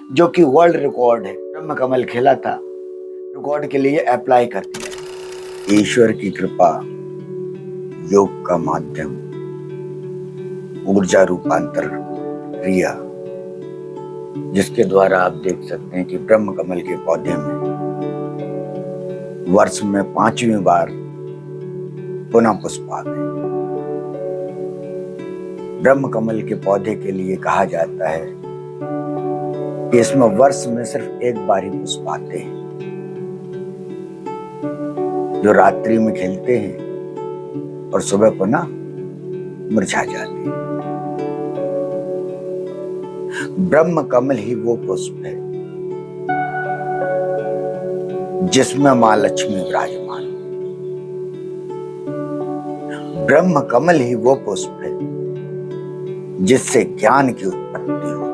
जो कि world record है। ब्रह्म कमल खिला था, रिकॉर्ड के लिए अप्लाई कर दिया। ईश्वर की कृपा, योग का माध्यम, ऊर्जा रूपांतर क्रिया, जिसके द्वारा आप देख सकते हैं कि ब्रह्म कमल के पौधे में वर्ष में 5वीं बार पुनः पुष्प आते हैं। ब्रह्म कमल के पौधे के लिए कहा जाता है कि इसमें वर्ष में सिर्फ एक बार ही पुष्प आते हैं, जो रात्रि में खिलते हैं और सुबह पुनः मुरझा जाते हैं। ब्रह्म कमल ही वो पुष्प है जिसमें मां लक्ष्मी विराजमान। ब्रह्म कमल ही वो पुष्प है जिससे ज्ञान की उत्पत्ति हो।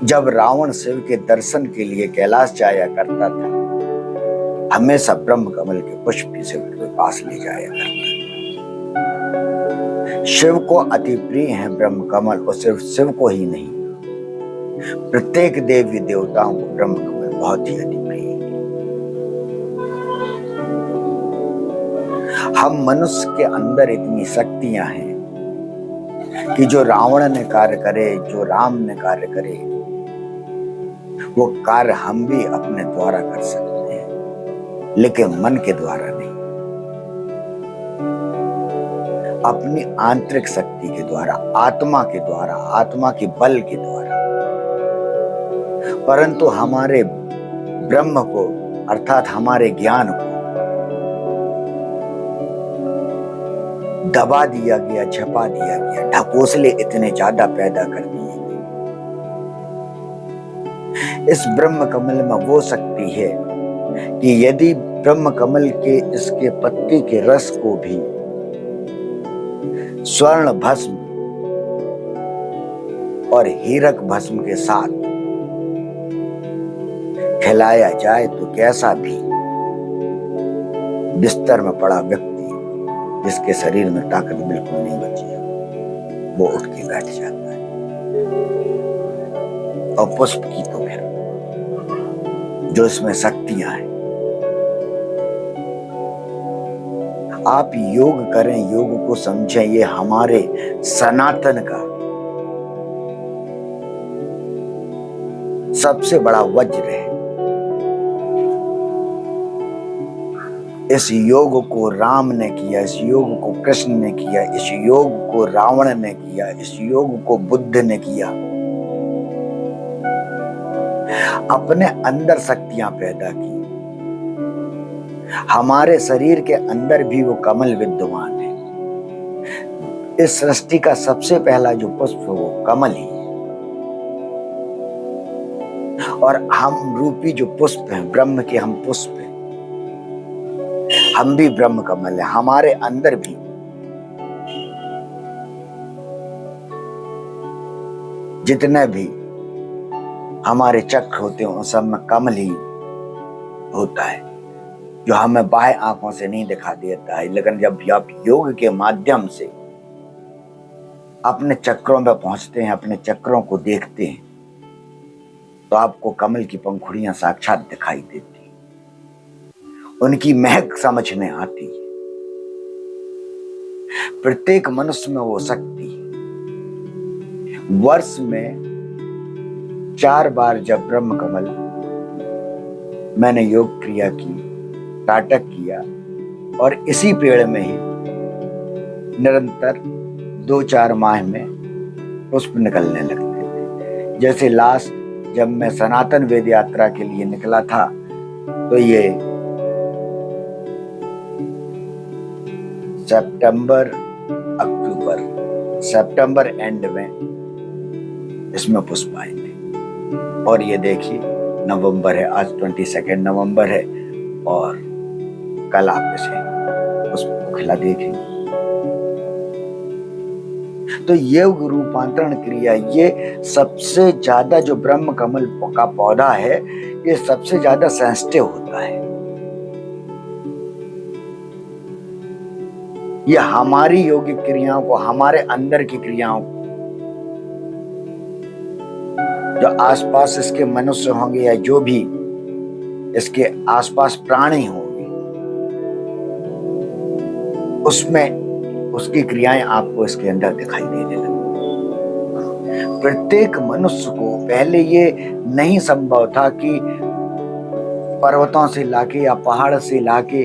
जब रावण शिव के दर्शन के लिए कैलाश जाया करता था, हमेशा ब्रह्म कमल के पुष्प ही शिव के पास ले जाया करता था। शिव को अति प्रिय है ब्रह्म कमल, और सिर्फ शिव को ही नहीं, प्रत्येक देवी देवताओं को ब्रह्म कमल बहुत ही अति प्रिय है। हम मनुष्य के अंदर इतनी शक्तियां हैं कि जो रावण ने कार्य करे, जो राम ने कार्य करे, वो कार्य हम भी अपने द्वारा कर सकते हैं, लेकिन मन के द्वारा नहीं, अपनी आंतरिक शक्ति के द्वारा, आत्मा के द्वारा, आत्मा के बल के द्वारा। परंतु हमारे ब्रह्म को, अर्थात हमारे ज्ञान को दबा दिया गया, छपा दिया गया, ढकोसले इतने ज्यादा पैदा कर दिए गए। इस ब्रह्म कमल में वो शक्ति है कि यदि ब्रह्म कमल के इसके पत्ती के रस को भी स्वर्ण भस्म और हीरक भस्म के साथ खिलाया जाए तो कैसा भी बिस्तर में पड़ा व्यक्ति, जिसके शरीर में ताकत बिल्कुल नहीं बची है, वो उठ के बैठ जाता है। और पुष्प की तो फिर जो इसमें शक्तियां हैं। आप योग करें, योग को समझें, ये हमारे सनातन का सबसे बड़ा वज्र है। इस योग को राम ने किया, इस योग को कृष्ण ने किया, इस योग को रावण ने किया, इस योग को बुद्ध ने किया। अपने अंदर शक्तियां पैदा की। हमारे शरीर के अंदर भी वो कमल विद्यमान है। इस सृष्टि का सबसे पहला जो पुष्प है वो कमल ही है। और हम रूपी जो पुष्प हैं, ब्रह्म के हम पुष्प हैं, हम भी ब्रह्म कमल है। हमारे अंदर भी जितने भी हमारे चक्र होते हैं, उन सब में कमल ही होता है, जो हमें बाह्य आंखों से नहीं दिखा देता है। लेकिन जब आप योग के माध्यम से अपने चक्रों में पहुंचते हैं, अपने चक्रों को देखते हैं, तो आपको कमल की पंखुड़ियां साक्षात दिखाई देती, उनकी महक समझ में आती है। प्रत्येक मनुष्य में वो शक्ति है। वर्ष में 4 बार जब ब्रह्म कमल मैंने योग क्रिया की, नाटक किया, और इसी पेड़ में ही निरंतर 2-4 माह में पुष्प निकलने लगते थे। जैसे लास्ट जब मैं सनातन वेद यात्रा के लिए निकला था, तो ये सितंबर एंड में इसमें पुष्प आए थे। और ये देखिए नवंबर है, आज 22 नवंबर है, और कल आप इसे पुष्प खिला देखेंगे। तो योग रूपांतरण क्रिया, ये सबसे ज्यादा जो ब्रह्म कमल का पौधा है, ये सबसे ज्यादा सेंसिटिव होता है। ये हमारी योगिक क्रियाओं को, हमारे अंदर की क्रियाओं को जो आसपास इसके मनुष्य होंगे या जो भी इसके आसपास प्राणी होंगे, उसमें उसकी क्रियाएं आपको इसके अंदर दिखाई देने लगती। प्रत्येक मनुष्य को पहले ये नहीं संभव था कि पर्वतों से लाके या पहाड़ से लाके,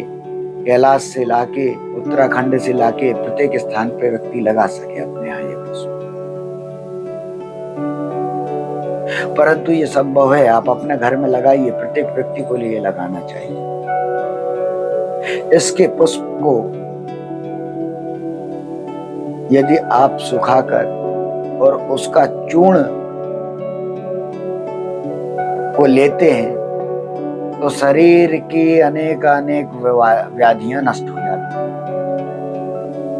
कैलाश से लाके, उत्तराखंड से लाके प्रत्येक स्थान पे व्यक्ति लगा सके अपने यहाँ ये पशु, परंतु ये संभव है। आप अपने घर में लगाइए, प्रत्येक व्यक्ति को लिए लगाना चाहिए। इसके पुष्प को यदि आप सुखाकर और उसका चूर्ण को लेते हैं तो शरीर की अनेक व्याधियां नष्ट हो जाती हैं।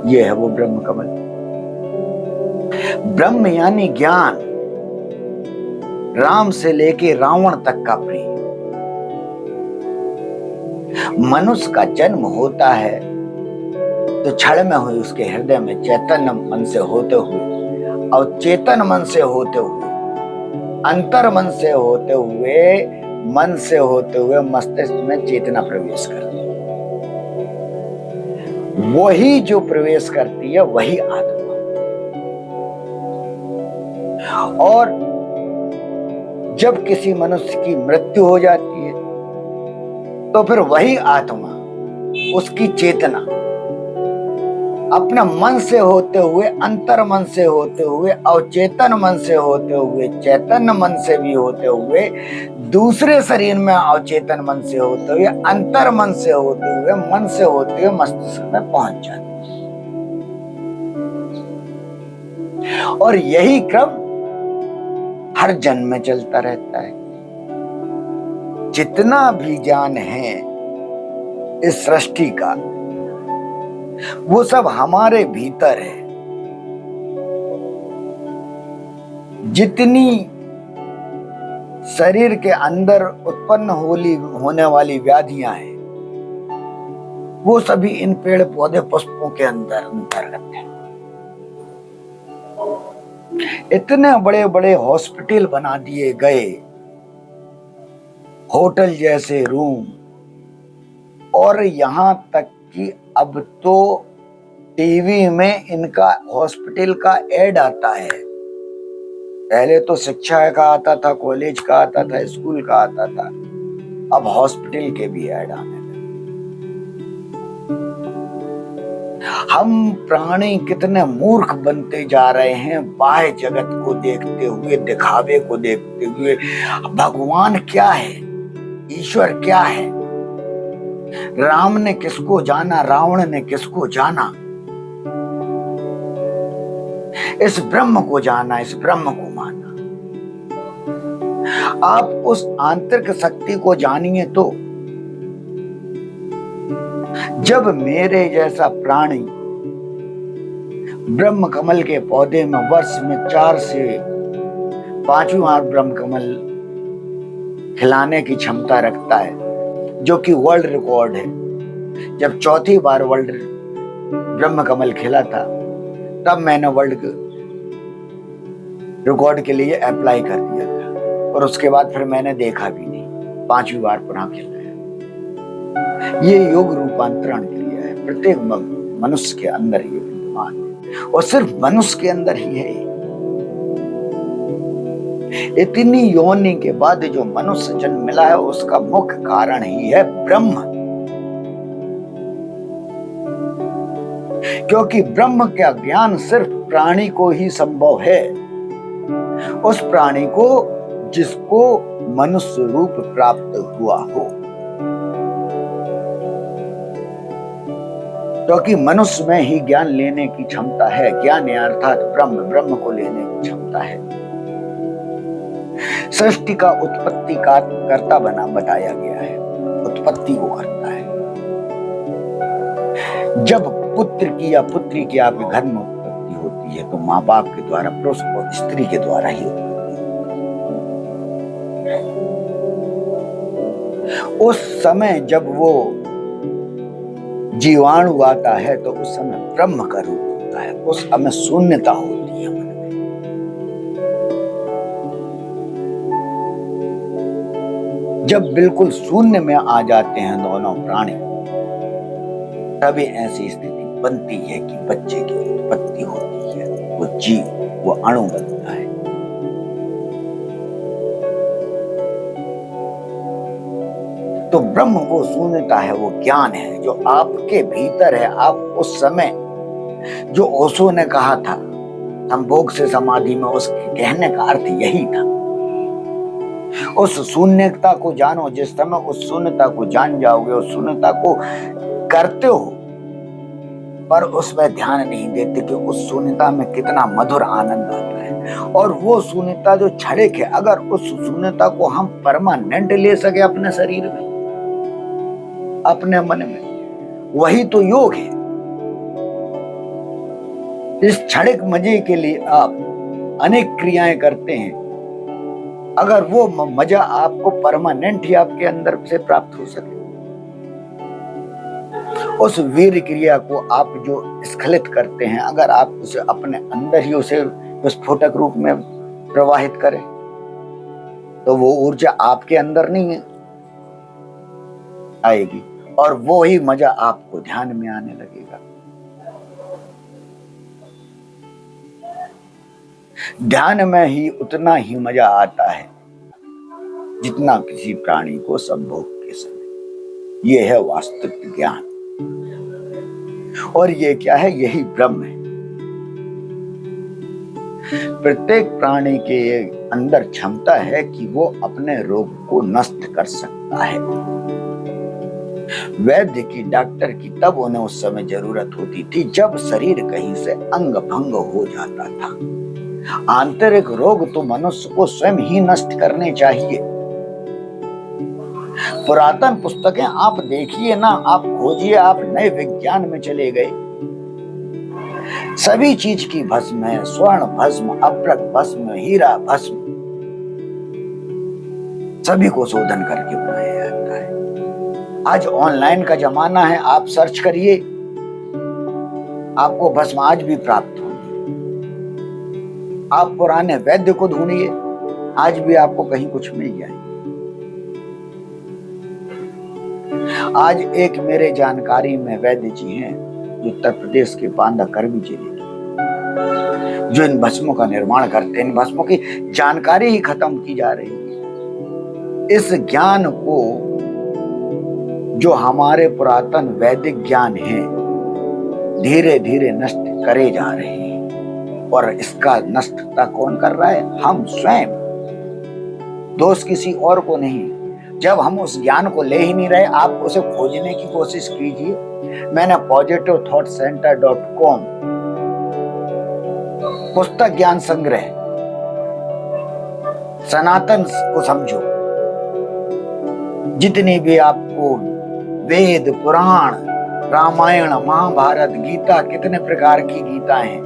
यह है वो ब्रह्म कमल। ब्रह्म यानी ज्ञान, राम से लेके रावण तक का प्रिय। मनुष्य का जन्म होता है तो क्षण में हुई उसके हृदय में चैतन्य मन से होते हुए और चेतन मन से होते हुए, अंतर मन से होते हुए मस्तिष्क में चेतना प्रवेश करती है। वही जो प्रवेश करती है वही आत्मा। और जब किसी मनुष्य की मृत्यु हो जाती है तो फिर वही आत्मा, उसकी चेतना अपना मन से होते हुए, अंतर मन से होते हुए और चेतन मन से होते हुए, चैतन्य मन से भी होते हुए, दूसरे शरीर में अवचेतन मन से होते हुए, अंतर मन से होते हुए, मन से होते हुए मस्तिष्क में पहुंच जाती है। और यही क्रम हर जन्म में चलता रहता है। जितना भी ज्ञान है इस सृष्टि का, वो सब हमारे भीतर है। जितनी शरीर के अंदर उत्पन्न होने वाली व्याधियां हैं, वो सभी इन पेड़ पौधे पुष्पों के अंदर अंतर्गत है। इतने बड़े बड़े हॉस्पिटल बना दिए गए, होटल जैसे रूम, और यहां तक कि अब तो टीवी में इनका हॉस्पिटल का एड आता है। पहले तो शिक्षा का आता था, कॉलेज का आता था, स्कूल का आता था, अब हॉस्पिटल के भी एड आने लगे। हम प्राणी कितने मूर्ख बनते जा रहे हैं बाह्य जगत को देखते हुए, दिखावे को देखते हुए। भगवान क्या है, ईश्वर क्या है, राम ने किसको जाना, रावण ने किसको जाना, इस ब्रह्म को जाना, इस ब्रह्म को माना। आप उस आंतरिक शक्ति को जानिए तो जब मेरे जैसा प्राणी ब्रह्म कमल के पौधे में वर्ष में 4 से 5 बार ब्रह्म कमल खिलाने की क्षमता रखता है, जो कि वर्ल्ड रिकॉर्ड है। जब 4थी बार वर्ल्ड ब्रह्म कमल खिला था तब मैंने वर्ल्ड रिकॉर्ड के लिए अप्लाई कर दिया था, और उसके बाद फिर मैंने देखा भी नहीं। 5वीं बार पुनः खिलाया। ये योग रूपांतरण क्रिया है, प्रत्येक मनुष्य के अंदर ये विद्यमान है, और सिर्फ मनुष्य के अंदर ही है। इतनी योनि के बाद जो मनुष्य जन्म मिला है, उसका मुख्य कारण ही है ब्रह्म। क्योंकि ब्रह्म का ज्ञान सिर्फ प्राणी को ही संभव है, उस प्राणी को जिसको मनुष्य रूप प्राप्त हुआ हो। क्योंकि मनुष्य में ही ज्ञान लेने की क्षमता है। ज्ञान अर्थात ब्रह्म को लेने की क्षमता है। सृष्टि का उत्पत्ति का कर्ता बताया गया है, उत्पत्ति वो करता है। जब पुत्र की या पुत्री की आपके घर में उत्पत्ति होती है तो माँ बाप के द्वारा, पुरुष और स्त्री के द्वारा ही उत्पत्ति होती है। उस समय जब वो जीवाणु आता है तो उस समय ब्रह्म का रूप होता है, उस समय शून्यता होती है मन में। जब बिल्कुल शून्य में आ जाते हैं दोनों प्राणी, तभी ऐसी स्थिति बनती है कि बच्चे की उत्पत्ति होती है, वो जीव, वो अणु बनता है। तो ब्रह्म वो शून्यता है, वो ज्ञान है जो आपके भीतर है। आप उस समय जो ओशो ने कहा था संभोग से समाधि में, उसके कहने का अर्थ यही था। उस शून्यता को जानो। जिस समय उस शून्यता को जान जाओगे, उस शून्यता को करते हो, पर उसमें ध्यान नहीं देते कि उस शून्यता में कितना मधुर आनंद आता है। और वो शून्यता जो क्षणिक है, अगर उस शून्यता को हम परमानेंट ले सके अपने शरीर में, अपने मन में, वही तो योग है। इस क्षणिक मजे के लिए आप अनेक क्रियाएं करते हैं, अगर वो मजा आपको परमानेंट ही आपके अंदर से प्राप्त हो सके, उस वीर क्रिया को आप जो स्खलित करते हैं, अगर आप उसे अपने अंदर ही उसे विस्फोटक रूप में प्रवाहित करें, तो वो ऊर्जा आपके अंदर नहीं आएगी और वो ही मजा आपको ध्यान में आने लगेगा। ध्यान में ही उतना ही मजा आता है जितना किसी प्राणी को संभोग के समय। ये है वास्तविक ज्ञान। और ये क्या है? यही ब्रह्म है। प्रत्येक प्राणी के अंदर क्षमता है कि वो अपने रोग को नष्ट कर सकता है। वैद्य की, डॉक्टर की तब उन्हें उस समय जरूरत होती थी जब शरीर कहीं से अंग भंग हो जाता था। आंतरिक रोग तो मनुष्य को स्वयं ही नष्ट करने चाहिए। पुरातन पुस्तकें आप देखिए ना, आप खोजिए, आप नए विज्ञान में चले गए, सभी चीज की भस्म है। स्वर्ण भस्म, अभ्रक भस्म, हीरा भस्म, सभी को शोधन करके बनाया जाता है। आज ऑनलाइन का जमाना है, आप सर्च करिए, आपको भस्म आज भी प्राप्त होगी। आप पुराने वैद्य को ढूंढिए, आज भी आपको कहीं कुछ मिल जाए। आज एक मेरे जानकारी में वैद्य जी हैं जो उत्तर प्रदेश के बांदा करवी जिले के, जो इन भस्मों का निर्माण करते हैं। इन भस्मों की जानकारी ही खत्म की जा रही है। इस ज्ञान को जो हमारे पुरातन वैदिक ज्ञान है, धीरे धीरे नष्ट करे जा रहे हैं। और इसका नष्टता कौन कर रहा है? हम स्वयं। दोष किसी और को नहीं। जब हम उस ज्ञान को ले ही नहीं रहे, आप उसे खोजने की कोशिश कीजिए। मैंने positivethoughttcenter.com पुस्तक ज्ञान संग्रह, सनातन को समझो, जितनी भी आपको वेद, पुराण, रामायण, महाभारत, गीता, कितने प्रकार की गीता हैं,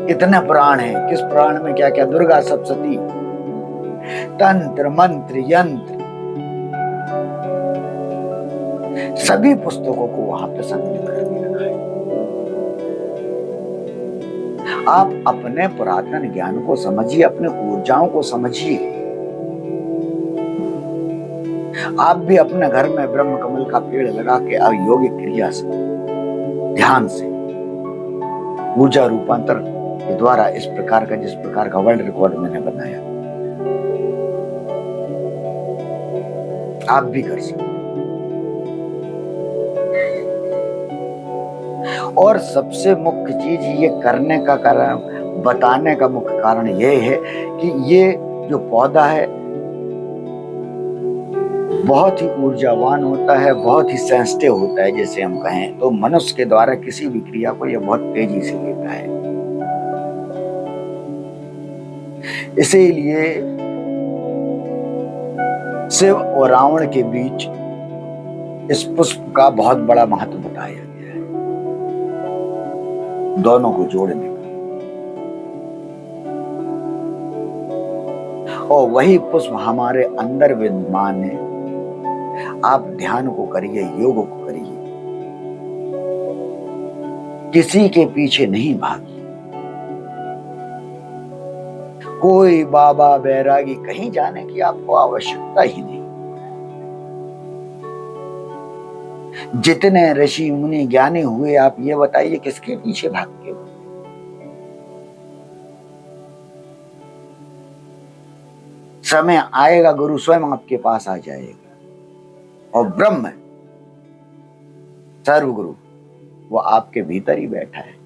कितने पुराण हैं, किस पुराण में क्या क्या, दुर्गा सप्तशती, तंत्र मंत्र यंत्र, सभी पुस्तकों को वहां पे संकलित करके रखा है। आप अपने पुरातन ज्ञान को समझिए, अपने ऊर्जाओं को समझिए। आप भी अपने घर में ब्रह्म कमल का पेड़ लगा के यौगिक क्रिया से, ध्यान से, ऊर्जा रूपांतर के द्वारा इस प्रकार का, जिस प्रकार का वर्ल्ड रिकॉर्ड मैंने बनाया, आप भी कर सकते। और सबसे मुख्य चीज ये करने का कारण, बताने का मुख्य कारण यह है कि ये जो पौधा है बहुत ही ऊर्जावान होता है, बहुत ही सेंसिटिव होता है। जैसे हम कहें तो मनुष्य के द्वारा किसी भी क्रिया को यह बहुत तेजी से लेता है। इसीलिए शिव और रावण के बीच इस पुष्प का बहुत बड़ा महत्व बताया गया है, दोनों को जोड़ने का। और वही पुष्प हमारे अंदर विद्यमान है। आप ध्यान को करिए, योग को करिए, किसी के पीछे नहीं भागिए। कोई बाबा बैरागी कहीं जाने की आपको आवश्यकता ही नहीं। जितने ऋषि मुनि ज्ञानी हुए, आप ये बताइए किसके पीछे भागते हो? समय आएगा गुरु स्वयं आपके पास आ जाएगा, और ब्रह्म सर्वगुरु वो आपके भीतर ही बैठा है।